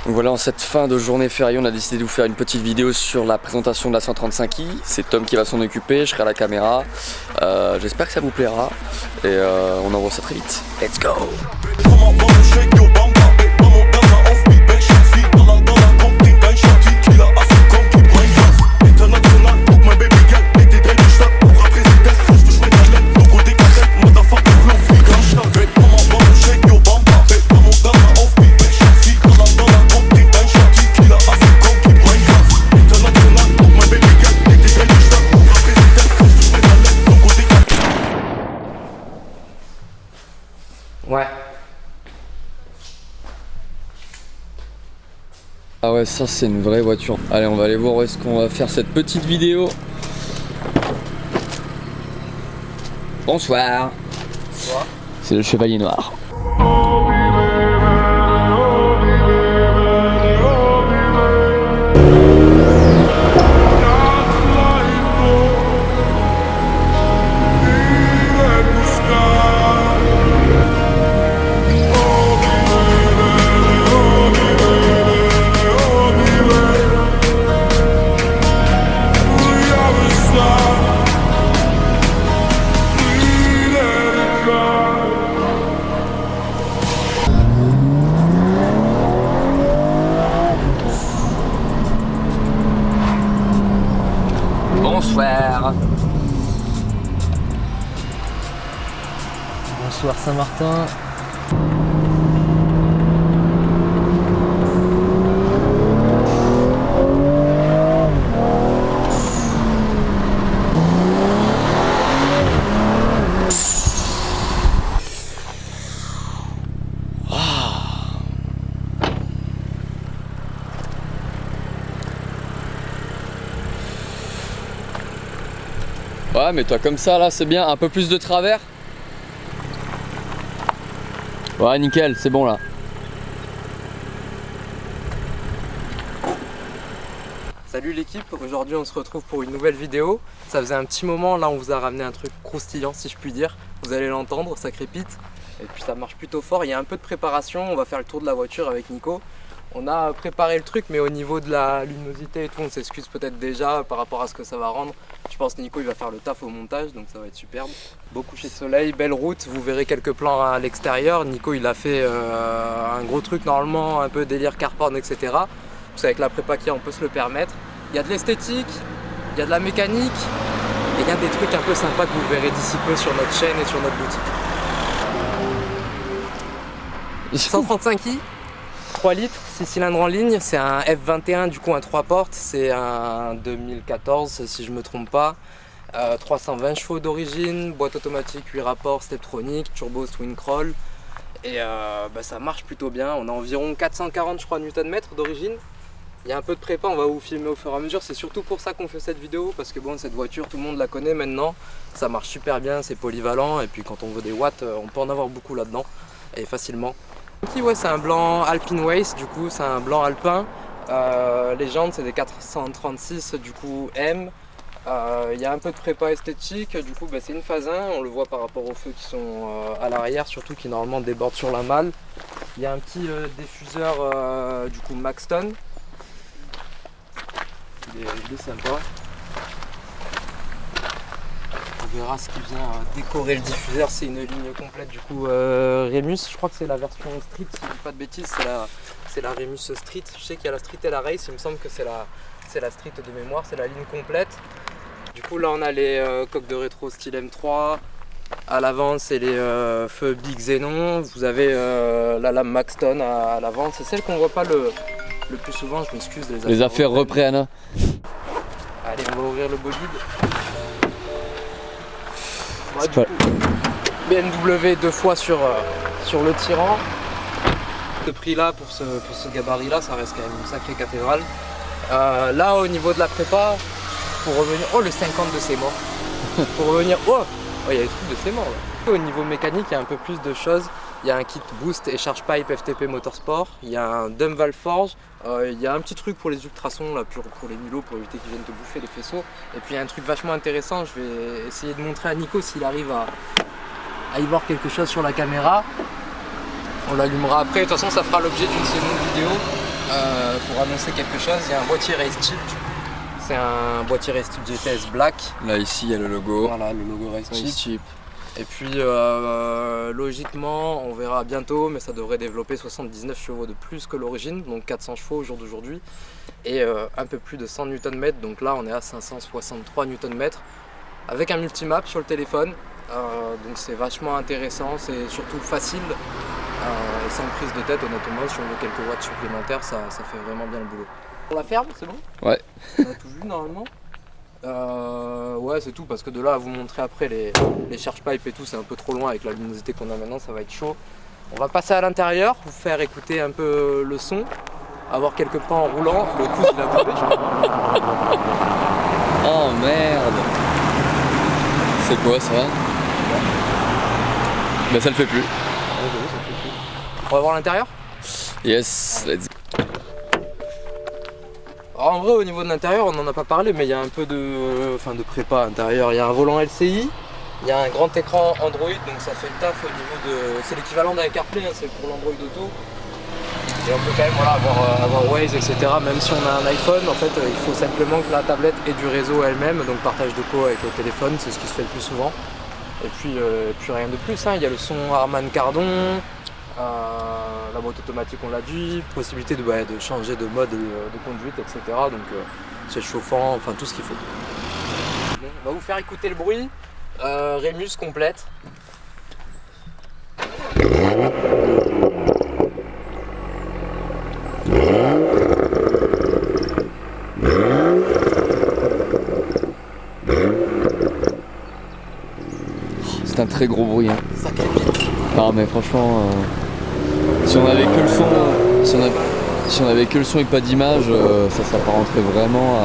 Donc voilà, en cette fin de journée fériée, on a décidé de vous faire une petite vidéo sur la présentation de la 135i. C'est Tom qui va s'en occuper, je serai à la caméra. J'espère que ça vous plaira et on envoie ça très vite. Let's go! Ouais. Ah ouais, ça c'est une vraie voiture. Allez, on va aller voir où est-ce qu'on va faire cette petite vidéo. Bonsoir. Bonsoir. C'est le Chevalier Noir. Bonsoir. Bonsoir Saint-Martin. Ouais, mais toi comme ça là, c'est bien. Un peu plus de travers. Ouais, nickel, c'est bon là. Salut l'équipe, aujourd'hui on se retrouve pour une nouvelle vidéo. Ça faisait un petit moment, là on vous a ramené un truc croustillant si je puis dire. Vous allez l'entendre, ça crépite. Et puis ça marche plutôt fort, il y a un peu de préparation, on va faire le tour de la voiture avec Nico. On a préparé le truc, mais au niveau de la luminosité et tout, on s'excuse peut-être déjà par rapport à ce que ça va rendre. Je pense que Nico il va faire le taf au montage, donc ça va être superbe. Beau coucher de soleil, belle route, vous verrez quelques plans à l'extérieur. Nico il a fait un gros truc normalement, un peu délire carporn, etc. Parce qu'avec la prépa qu'il y a, on peut se le permettre. Il y a de l'esthétique, il y a de la mécanique, et il y a des trucs un peu sympas que vous verrez d'ici peu sur notre chaîne et sur notre boutique. 135i, 3 litres, 6 cylindres en ligne, c'est un F21 du coup un 3 portes, c'est un 2014 si je me trompe pas. 320 chevaux d'origine, boîte automatique 8 rapports, steptronic, turbo twin crawl. Et ça marche plutôt bien, on a environ 440 je crois Nm d'origine. Il y a un peu de prépa, on va vous filmer au fur et à mesure, c'est surtout pour ça qu'on fait cette vidéo, parce que bon, cette voiture tout le monde la connaît maintenant, ça marche super bien, c'est polyvalent, et puis quand on veut des watts, on peut en avoir beaucoup là-dedans, et facilement. Ouais, c'est un blanc Alpine Waste, du coup c'est un blanc alpin, les jantes c'est des 436 du coup M. Il y a un peu de prépa esthétique, du coup c'est une phase 1, on le voit par rapport aux feux qui sont à l'arrière, surtout qui normalement débordent sur la malle. Il y a un petit diffuseur du coup Maxton. Il est sympa. On verra ce qui vient décorer le diffuseur, c'est une ligne complète du coup Remus. Je crois que c'est la version Street, si je dis pas de bêtises, c'est la Remus Street. Je sais qu'il y a la Street et la Race, il me semble que c'est la Street de mémoire, c'est la ligne complète. Du coup là on a les coques de rétro style M3. À l'avant c'est les feux Big Xenon. Vous avez la lame Maxton à l'avant, c'est celle qu'on voit pas le plus souvent, je m'excuse. Les affaires reprennent. Allez, on va ouvrir le bolide. BMW 2 fois sur le tirant. Ce prix là pour ce gabarit là, ça reste quand même une sacrée cathédrale. Là au niveau de la prépa, pour revenir. Oh, le 50 de ses morts. Pour revenir. Oh, il y a des trucs de ses morts là. Au niveau mécanique, il y a un peu plus de choses. Il y a un kit boost et charge pipe FTP Motorsport. Il y a un dump valve forge. Il y a un petit truc pour les ultrasons là, pour les mulots, pour éviter qu'ils viennent te bouffer les faisceaux. Et puis il y a un truc vachement intéressant. Je vais essayer de montrer à Nico s'il arrive à y voir quelque chose sur la caméra. On l'allumera après. De toute façon, ça fera l'objet d'une seconde vidéo. pour annoncer quelque chose, il y a un boîtier Race-Type. C'est un boîtier Race-Type GTS Black. Là ici il y a le logo. Voilà, le logo Race-Type. Race-Type. Et puis logiquement on verra bientôt, mais ça devrait développer 79 chevaux de plus que l'origine, donc 400 chevaux au jour d'aujourd'hui, et un peu plus de 100 Nm, donc là on est à 563 Nm, avec un multimap sur le téléphone, donc c'est vachement intéressant, c'est surtout facile, et sans prise de tête honnêtement, si on veut quelques watts supplémentaires, ça fait vraiment bien le boulot. Pour la ferme, c'est bon? Ouais. On a tout vu normalement. Ouais, c'est tout, parce que de là à vous montrer après les charge pipes et tout, c'est un peu trop loin avec la luminosité qu'on a maintenant, ça va être chaud. On va passer à l'intérieur, vous faire écouter un peu le son, avoir quelques pas en roulant. Le coup il a coupé, je crois. Oh merde. C'est quoi ça? Bah ça le fait plus. On va voir l'intérieur? Yes, let's go. Alors en vrai au niveau de l'intérieur on n'en a pas parlé, mais il y a un peu de prépa à l'intérieur. Il y a un volant LCI, il y a un grand écran Android, donc ça fait le taf au niveau de... C'est l'équivalent d'un CarPlay, hein, c'est pour l'Android Auto. Et on peut quand même voilà, avoir Waze, etc. Même si on a un iPhone, en fait il faut simplement que la tablette ait du réseau elle-même, donc partage de co avec le téléphone, c'est ce qui se fait le plus souvent. Et puis rien de plus, hein. Il y a le son Harman Kardon. La boîte automatique on l'a dit, possibilité de changer de mode de conduite, etc. Donc c'est chauffant, enfin tout ce qu'il faut. Bon, on va vous faire écouter le bruit. Rémus complète. C'est un très gros bruit. Hein. Ça crépite. Ah mais franchement, si on avait que le son, si on avait que le son et pas d'image, ça s'apparenterait vraiment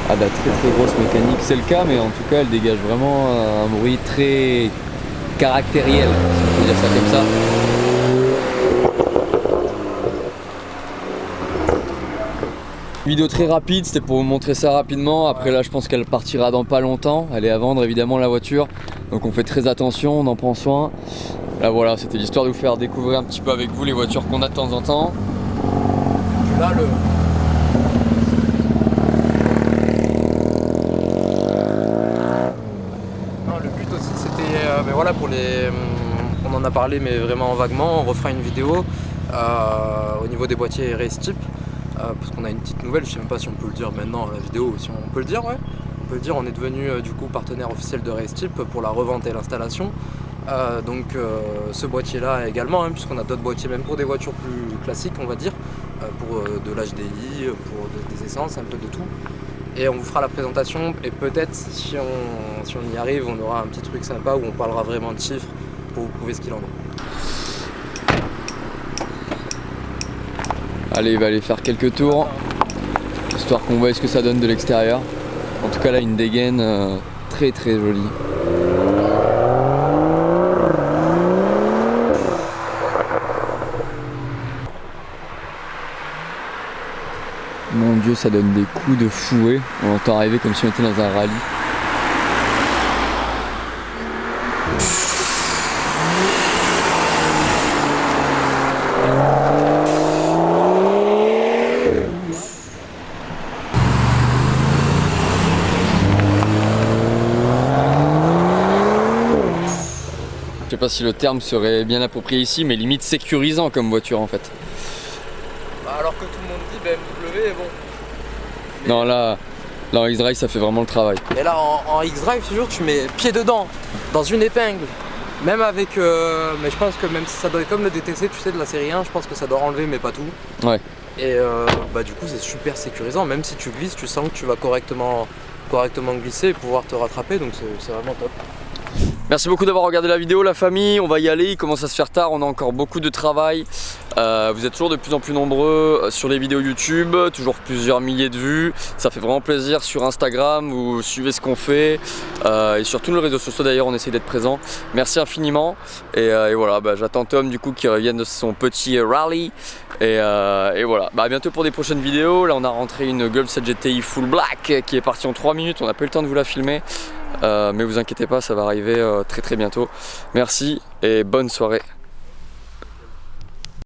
à de la très très grosse mécanique. C'est le cas, mais en tout cas elle dégage vraiment un bruit très caractériel, si on peut dire ça comme ça. Vidéo très rapide, c'était pour vous montrer ça rapidement. Après là je pense qu'elle partira dans pas longtemps. Elle est à vendre évidemment la voiture, donc on fait très attention, on en prend soin. Là voilà, c'était l'histoire de vous faire découvrir un petit peu avec vous les voitures qu'on a de temps en temps. Là le but aussi c'était, mais voilà pour les, on en a parlé mais vraiment vaguement, on refera une vidéo au niveau des boîtiers Race-Type. Parce qu'on a une petite nouvelle, je sais même pas si on peut le dire maintenant à la vidéo, si on peut le dire, ouais. On peut le dire, on est devenu du coup partenaire officiel de Race-Type pour la revente et l'installation. Donc ce boîtier là également, hein, puisqu'on a d'autres boîtiers même pour des voitures plus classiques on va dire, pour de l'HDI, pour des essences, un peu de tout. Et on vous fera la présentation et peut-être si on y arrive on aura un petit truc sympa où on parlera vraiment de chiffres pour vous prouver ce qu'il en est. Allez, il va aller faire quelques tours, histoire qu'on voit ce que ça donne de l'extérieur. En tout cas là, une dégaine très très jolie. Mon Dieu, ça donne des coups de fouet. On entend arriver comme si on était dans un rallye. Je sais pas si le terme serait bien approprié ici, mais limite sécurisant comme voiture en fait. Bah alors que tout le monde dit BMW est bon. Mais... Non là en X-Drive ça fait vraiment le travail. Et là en X-Drive toujours tu mets pied dedans, dans une épingle. Même avec, mais je pense que même si ça doit être comme le DTC tu sais de la série 1, je pense que ça doit enlever mais pas tout. Ouais. Et bah du coup c'est super sécurisant, même si tu glisses tu sens que tu vas correctement glisser et pouvoir te rattraper, donc c'est vraiment top. Merci beaucoup d'avoir regardé la vidéo la famille, on va y aller, il commence à se faire tard, on a encore beaucoup de travail. Vous êtes toujours de plus en plus nombreux sur les vidéos YouTube, toujours plusieurs milliers de vues, ça fait vraiment plaisir. Sur Instagram, vous suivez ce qu'on fait et sur tous nos réseaux sociaux d'ailleurs on essaie d'être présent. Merci infiniment et voilà, j'attends Tom du coup qui revienne de son petit rallye et voilà, à bientôt pour des prochaines vidéos. Là on a rentré une Golf 7 GTI Full Black qui est partie en 3 minutes, on n'a pas eu le temps de vous la filmer. Mais vous inquiétez pas, ça va arriver très très bientôt. Merci et bonne soirée.